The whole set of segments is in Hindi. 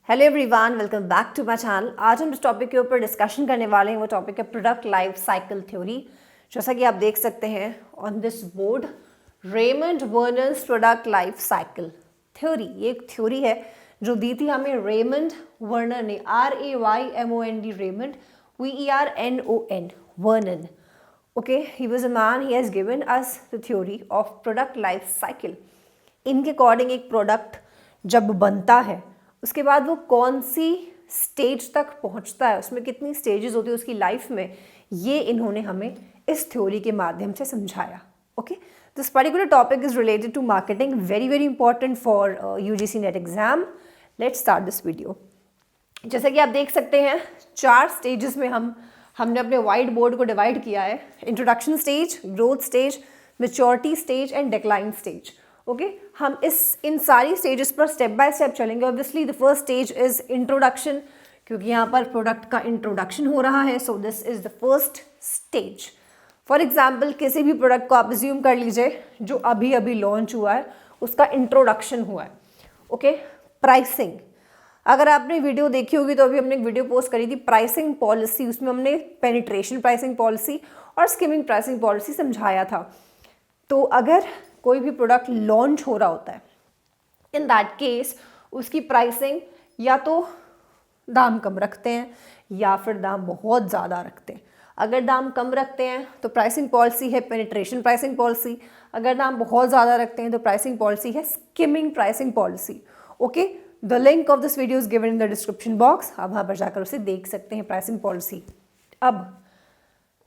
Hello everyone, welcome back to my channel. आज हम जिस टॉपिक के ऊपर डिस्कशन करने वाले हैं वो टॉपिक है प्रोडक्ट लाइफ साइकिल थ्योरी। जैसा कि आप देख सकते हैं on this board, Raymond Werner's product life cycle theory. ये एक थ्योरी है जो दी थी हमें रेमंड वर्नर ने, RAYMOND, Raymond WERNON, Vernon. Okay, he was a man, he has given us the theory of product life cycle. इनके अकॉर्डिंग एक प्रोडक्ट जब बनता है उसके बाद वो कौन सी स्टेज तक पहुंचता है, उसमें कितनी स्टेजेस होती है उसकी लाइफ में, ये इन्होंने हमें इस थ्योरी के माध्यम से समझाया। Okay, this particular topic is related to marketing, very very important for UGC net exam. Let's start this video. जैसा कि आप देख सकते हैं 4 स्टेजेस में हमने अपने वाइट बोर्ड को डिवाइड किया है। Introduction stage, growth stage, maturity stage and decline stage. Okay, हम इन सारी स्टेजेस पर स्टेप बाय स्टेप चलेंगे। Obviously the first stage is introduction, क्योंकि यहाँ पर प्रोडक्ट का इंट्रोडक्शन हो रहा है, so this is the first stage. For example, किसी भी प्रोडक्ट को आप अज्यूम कर लीजिए जो अभी अभी लॉन्च हुआ है, उसका इंट्रोडक्शन हुआ है। ओके, प्राइसिंग, अगर आपने वीडियो देखी होगी तो अभी हमने एक वीडियो पोस्ट करी थी प्राइसिंग पॉलिसी, उसमें हमने पेनिट्रेशन प्राइसिंग पॉलिसी और स्किमिंग प्राइसिंग पॉलिसी समझाया था। तो अगर कोई भी प्रोडक्ट लॉन्च हो रहा होता है, इन दैट केस उसकी प्राइसिंग या तो दाम कम रखते हैं या फिर दाम बहुत ज़्यादा रखते हैं। अगर दाम कम रखते हैं तो प्राइसिंग पॉलिसी है पेनिट्रेशन प्राइसिंग पॉलिसी, अगर दाम बहुत ज़्यादा रखते हैं तो प्राइसिंग पॉलिसी है skimming pricing policy. Okay, the link of this video is given in the description box, आप वहाँ पर जाकर उसे देख सकते हैं प्राइसिंग पॉलिसी। अब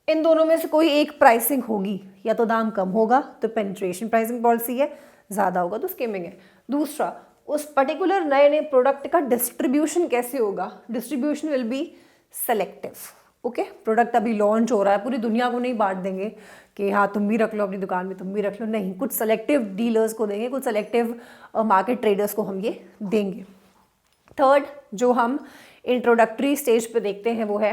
इन दोनों में से कोई एक प्राइसिंग होगी, या तो दाम कम होगा तो पेनिट्रेशन प्राइसिंग पॉलिसी है, ज़्यादा होगा तो स्किमिंग है। दूसरा, उस पर्टिकुलर नए प्रोडक्ट का डिस्ट्रीब्यूशन कैसे होगा, distribution will be selective. Okay, product अभी लॉन्च हो रहा है, पूरी दुनिया को नहीं बांट देंगे कि हाँ तुम भी रख लो अपनी दुकान में, तुम भी रख लो, नहीं, कुछ सेलेक्टिव डीलर्स को देंगे, कुछ सेलेक्टिव मार्केट ट्रेडर्स को हम ये देंगे। थर्ड, जो हम इंट्रोडक्टरी स्टेज पे देखते हैं वो है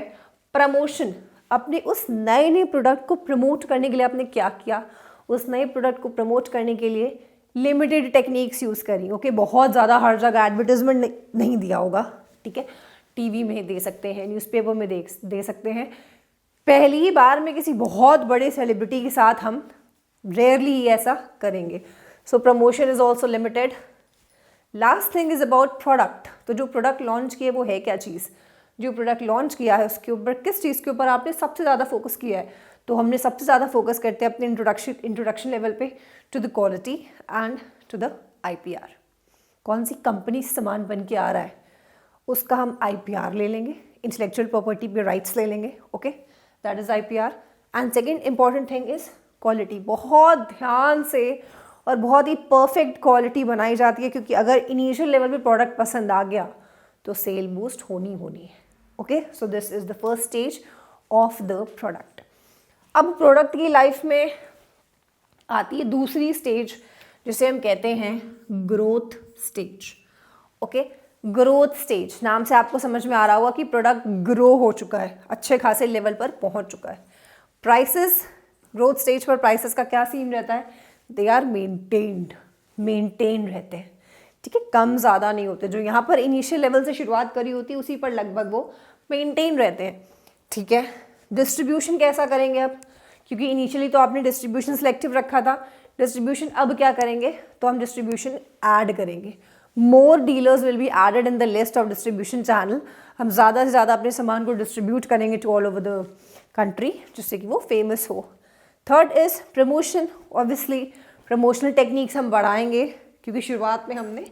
प्रमोशन। अपने उस नए प्रोडक्ट को प्रमोट करने के लिए आपने क्या किया, उस नए प्रोडक्ट को प्रमोट करने के लिए लिमिटेड टेक्निक्स यूज़ करी। ओके, बहुत ज़्यादा हर जगह एडवर्टाइजमेंट नहीं दिया होगा, ठीक है, टीवी में दे सकते हैं, न्यूज़पेपर में दे सकते हैं। पहली ही बार में किसी बहुत बड़े सेलिब्रिटी के साथ हम रेयरली ही ऐसा करेंगे। So promotion is also limited. Last thing is about product. तो जो प्रोडक्ट लॉन्च किए वो है क्या चीज़, जो प्रोडक्ट लॉन्च किया है उसके ऊपर किस चीज़ के ऊपर आपने सबसे ज़्यादा फोकस किया है। तो हमने सबसे ज़्यादा फोकस करते हैं अपने इंट्रोडक्शन लेवल पे to the quality and to the IPR। कौन सी कंपनी से सामान बन के आ रहा है उसका हम IPR ले लेंगे, इंटेलेक्चुअल प्रॉपर्टी पे राइट्स ले लेंगे। Okay, that is IPR। And second important thing is quality. बहुत ध्यान से और बहुत ही परफेक्ट क्वालिटी बनाई जाती है, क्योंकि अगर इनिशियल लेवल पे प्रोडक्ट पसंद आ गया तो सेल बूस्ट होनी है। Okay, so this is the first stage of the product. अब प्रोडक्ट की लाइफ में आती है दूसरी स्टेज, जिसे हम कहते हैं growth stage. Okay, growth stage नाम से आपको समझ में आ रहा होगा कि प्रोडक्ट ग्रो हो चुका है, अच्छे खासे लेवल पर पहुंच चुका है। प्राइसेस, ग्रोथ स्टेज पर प्राइसेस का क्या सीन रहता है, दे आर मेंटेन रहते हैं, ठीक है, कम ज़्यादा नहीं होते। जो यहाँ पर इनिशियल लेवल से शुरुआत करी होती है उसी पर लगभग वो मेंटेन रहते हैं, ठीक है। डिस्ट्रीब्यूशन कैसा करेंगे अब, क्योंकि इनिशियली तो आपने डिस्ट्रीब्यूशन सिलेक्टिव रखा था, डिस्ट्रीब्यूशन अब क्या करेंगे, तो हम डिस्ट्रीब्यूशन ऐड करेंगे। More dealers will be added in the list of distribution channel. हम ज़्यादा से ज़्यादा अपने सामान को डिस्ट्रीब्यूट करेंगे to all over the country, जिससे कि वो फेमस हो। Third is promotion. Obviously promotional techniques हम बढ़ाएंगे, क्योंकि शुरुआत में हमने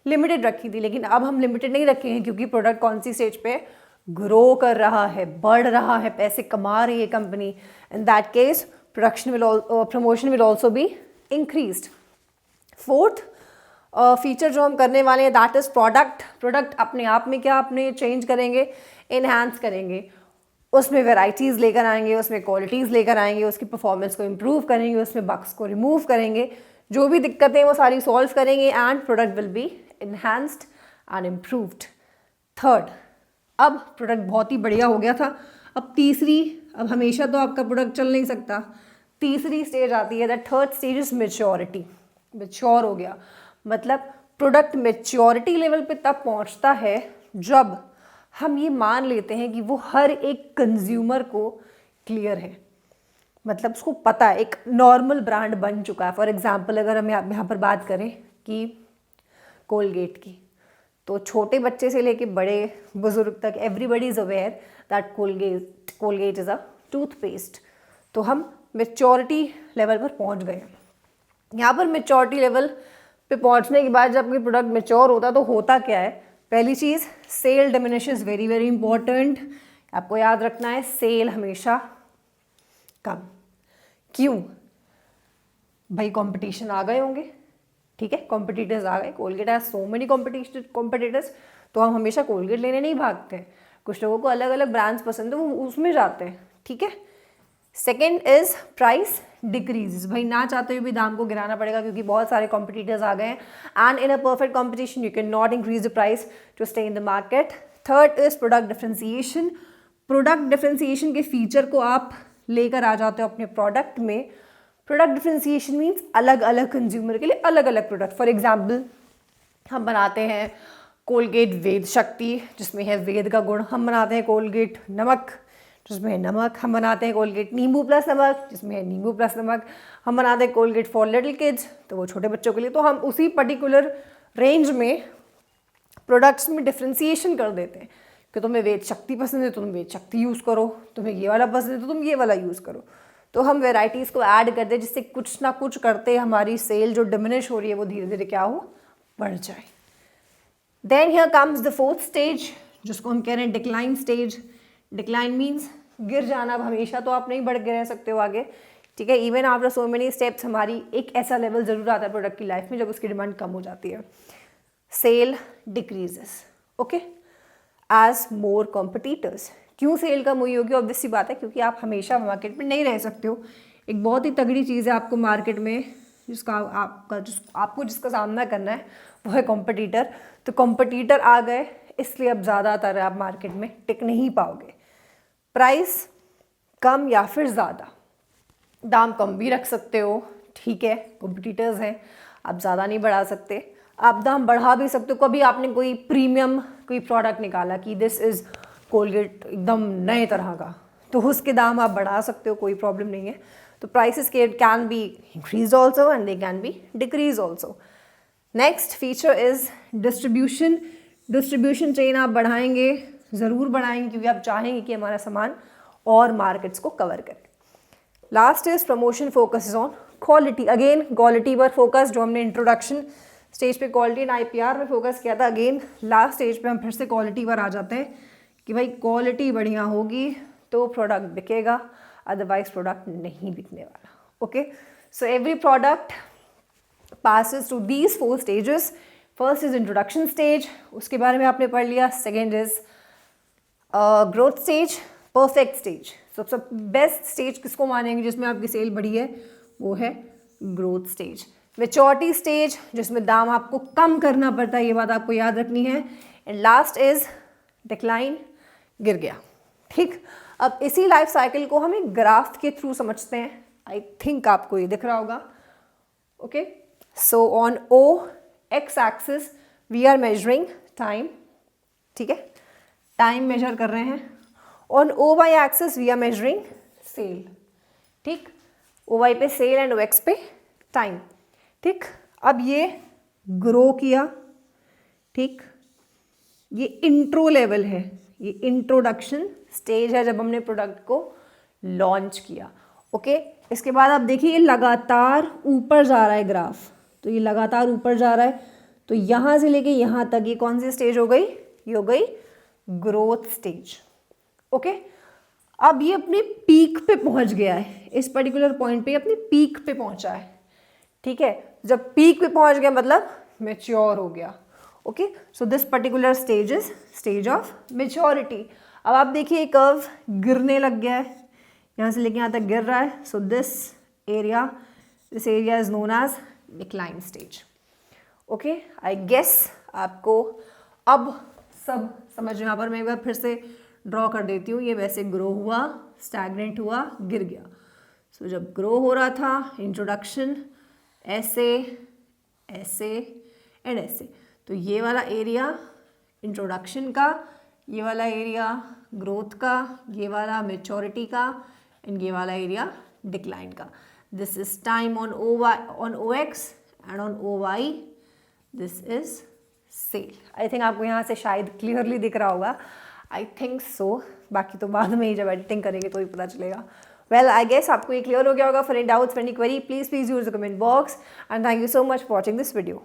लिमिटेड रखी थी, लेकिन अब हम लिमिटेड नहीं रखेंगे, क्योंकि प्रोडक्ट कौन सी स्टेज पे ग्रो कर रहा है, बढ़ रहा है, पैसे कमा रही है company. In that case promotion will also be increased. Fourth feature जो हम करने वाले हैं दैट इज प्रोडक्ट अपने आप में क्या अपने चेंज करेंगे, इनहेंस करेंगे, उसमें वेराइटीज़ लेकर आएंगे, उसमें क्वालिटीज़ लेकर आएंगे, उसकी परफॉर्मेंस को इम्प्रूव करेंगे, उसमें बग्स को रिमूव करेंगे, जो भी दिक्कतें वो सारी सॉल्व करेंगे, and product will be enhanced and improved. Third, अब प्रोडक्ट बहुत ही बढ़िया हो गया था, अब हमेशा तो आपका प्रोडक्ट चल नहीं सकता, तीसरी स्टेज आती है, that third stage is maturity. Mature हो गया मतलब प्रोडक्ट मैच्योरिटी लेवल पे तब पहुंचता है जब हम ये मान लेते हैं कि वो हर एक कंज्यूमर को क्लियर है, मतलब उसको पता है, एक नॉर्मल ब्रांड बन चुका है। फॉर एग्जांपल अगर हम यहाँ पर बात करें कि कोलगेट की, तो छोटे बच्चे से लेके बड़े बुजुर्ग तक everybody is aware that Colgate is a toothpaste. तो हम मेच्योरिटी लेवल पर पहुँच गए। यहाँ पर मेच्योरिटी लेवल पे पहुँचने के बाद जब कोई प्रोडक्ट मेच्योर होता है तो होता क्या है, पहली चीज़ sale diminishes, very very important, आपको याद रखना है सेल हमेशा कम। क्यों भाई, कंपटीशन आ गए होंगे, ठीक है, कॉम्पिटिटर्स आ गए, Colgate has so many competitors, तो हम हमेशा कोलगेट लेने नहीं भागते हैं, कुछ लोगों को अलग अलग ब्रांड्स पसंद है, वो उसमें जाते हैं, ठीक है। सेकेंड इज प्राइस डिक्रीज, भाई ना चाहते हुए भी दाम को गिराना पड़ेगा क्योंकि बहुत सारे कॉम्पिटिटर्स आ गए हैं, and in a perfect competition you can not increase the price to stay in the market. Third is product differentiation, product differentiation के फीचर को आप लेकर आ जाते हो अपने प्रोडक्ट में। प्रोडक्ट डिफ्रेंसिएशन मीन्स अलग अलग कंज्यूमर के लिए अलग अलग प्रोडक्ट। फॉर एग्जाम्पल हम बनाते हैं कोलगेट वेद शक्ति जिसमें है वेद का गुण, हम बनाते हैं कोलगेट नमक जिसमें है नमक, हम बनाते हैं कोलगेट नींबू प्लस नमक जिसमें है नींबू प्लस नमक, हम बनाते हैं कोलगेट फॉर लिटिल किड्स तो वो छोटे बच्चों के लिए। तो हम उसी पर्टिकुलर रेंज में प्रोडक्ट्स में डिफ्रेंसिएशन कर देते हैं कि तुम्हें वेद शक्ति पसंद है तो तुम वेद शक्ति यूज़ करो, तुम्हें ये वाला पसंद है तो तुम ये वाला यूज़ करो। तो हम वेराइटीज़ को ऐड कर दें जिससे कुछ ना कुछ करते हमारी सेल जो डिमिनिश हो रही है वो धीरे धीरे क्या हो, बढ़ जाए। Then here comes the fourth stage जिसको हम कह रहे हैं डिक्लाइन स्टेज। डिक्लाइन मीन्स गिर जाना। अब हमेशा तो आप नहीं बढ़ के रह सकते हो आगे, ठीक है, even after so many steps हमारी एक ऐसा लेवल ज़रूर आता है प्रोडक्ट की लाइफ में जब उसकी डिमांड कम हो जाती है। सेल डिक्रीजेस, ओके, एज मोर कॉम्पिटिटर्स। क्यों सेल कम हुई होगी, ऑब्वियस सी बात है क्योंकि आप हमेशा मार्केट में नहीं रह सकते हो। एक बहुत ही तगड़ी चीज़ है आपको मार्केट में आपको जिसका सामना करना है वो है कॉम्पिटिटर। तो कॉम्पिटिटर आ गए इसलिए अब ज़्यादातर आप मार्केट में टिक नहीं पाओगे। प्राइस कम या फिर ज़्यादा, दाम कम भी रख सकते हो, ठीक है, कॉम्पिटिटर्स हैं, आप ज़्यादा नहीं बढ़ा सकते, आप दाम बढ़ा भी सकते हो। कभी आपने कोई प्रीमियम कोई प्रोडक्ट निकाला कि दिस इज़ कोलगेट एकदम नए तरह का, तो उसके दाम आप बढ़ा सकते हो, कोई प्रॉब्लम नहीं है। तो prices can be increase also and they can be decrease also. Next feature is distribution. Distribution chain आप बढ़ाएंगे, ज़रूर बढ़ाएंगे क्योंकि आप चाहेंगे कि हमारा सामान और मार्केट्स को कवर करे। Last is promotion focus on quality. Again quality पर फोकस, जो हमने इंट्रोडक्शन स्टेज पे क्वालिटी एंड IPR में फोकस किया था, अगेन लास्ट स्टेज पे हम फिर से क्वालिटी पर आ जाते हैं कि भाई क्वालिटी बढ़िया होगी तो प्रोडक्ट बिकेगा, अदरवाइज प्रोडक्ट नहीं बिकने वाला। Okay, so every product passes to these 4 stages. First is introduction stage, उसके बारे में आपने पढ़ लिया। Second is growth stage, perfect stage. सबसे बेस्ट स्टेज किसको मानेंगे जिसमें आपकी सेल बढ़ी है, वो है ग्रोथ स्टेज। मेच्योरिटी स्टेज जिसमें दाम आपको कम करना पड़ता है, ये बात आपको याद रखनी है। एंड लास्ट इज डिक्लाइन, गिर गया, ठीक। अब इसी लाइफ साइकिल को हम एक ग्राफ के थ्रू समझते हैं। आई थिंक आपको ये दिख रहा होगा, okay. So on x axis we are measuring time, ठीक है, टाइम मेजर कर रहे हैं। On y axis we are measuring sale, ठीक, y पे सेल एंड x पे टाइम, ठीक। अब ये ग्रो किया, ठीक, ये इंट्रो लेवल है, ये इंट्रोडक्शन स्टेज है जब हमने प्रोडक्ट को लॉन्च किया, ओके। इसके बाद आप देखिए ये लगातार ऊपर जा रहा है ग्राफ, तो ये लगातार ऊपर जा रहा है, तो यहाँ से लेके यहाँ तक ये कौन सी स्टेज हो गई, ये हो गई ग्रोथ स्टेज, ओके। अब ये अपने पीक पे पहुँच गया है, इस पर्टिकुलर पॉइंट पे अपने पीक पे पहुँचा है, ठीक है। जब पीक पे पहुँच गया मतलब मैच्योर हो गया, okay. So this particular stage is stage of maturity. अब आप देखिए कर्व गिरने लग गया है, यहाँ से लेके यहाँ तक गिर रहा है। So this area is known as decline stage, okay. I guess आपको अब सब समझ में। यहाँ पर मैं एक बार फिर से ड्रॉ कर देती हूँ। ये वैसे ग्रो हुआ, स्टैग्नेंट हुआ, गिर गया। सो जब ग्रो हो रहा था, इंट्रोडक्शन ऐसे ऐसे एंड ऐसे, तो ये वाला एरिया इंट्रोडक्शन का, ये वाला एरिया ग्रोथ का, ये वाला मेच्योरिटी का, एंड ये वाला एरिया डिक्लाइन का. This is time on O X and on O Y this is sale. I think आपको यहाँ से शायद क्लियरली दिख रहा होगा. आई थिंक सो, बाकी तो बाद में ही जब एडिटिंग करेंगे तो ही पता चलेगा. वेल आई गेस आपको ये क्लियर हो गया होगा. For any doubts, for any query, please use the comment box. And thank you so much for watching this video.